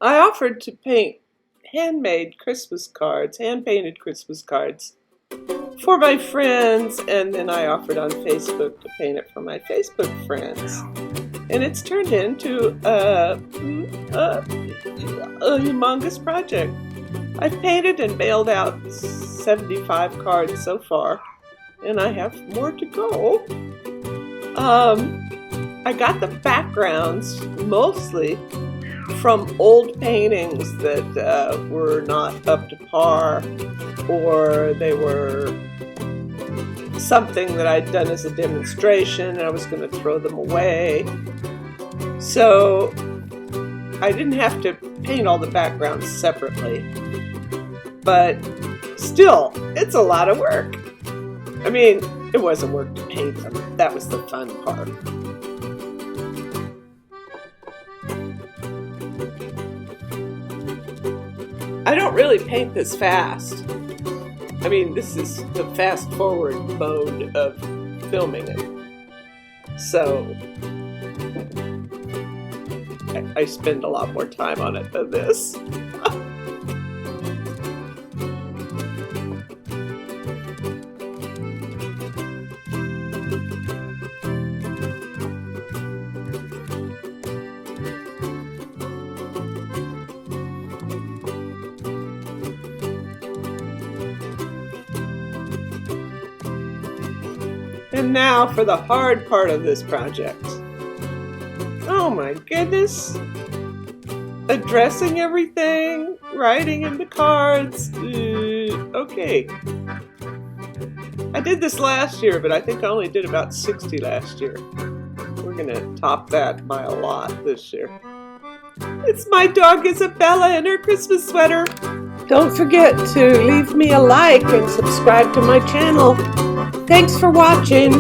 I offered to paint hand-painted Christmas cards for my friends, and then I offered on Facebook to paint it for my Facebook friends. And it's turned into a humongous project. I've painted and mailed out 75 cards so far, and I have more to go. I got the backgrounds mostly from old paintings that were not up to par, or they were something that I'd done as a demonstration and I was going to throw them away. So I didn't have to paint all the backgrounds separately, but still, it's a lot of work. I mean, it wasn't work to paint them. That was the fun part. I don't really paint this fast. I mean, this is the fast forward mode of filming it. So I spend a lot more time on it than this. And now for the hard part of this project. Oh my goodness. Addressing everything, writing in the cards. Okay. I did this last year, but I think I only did about 60 last year. We're gonna top that by a lot this year. It's my dog Isabella in her Christmas sweater. Don't forget to leave me a like and subscribe to my channel. Thanks for watching.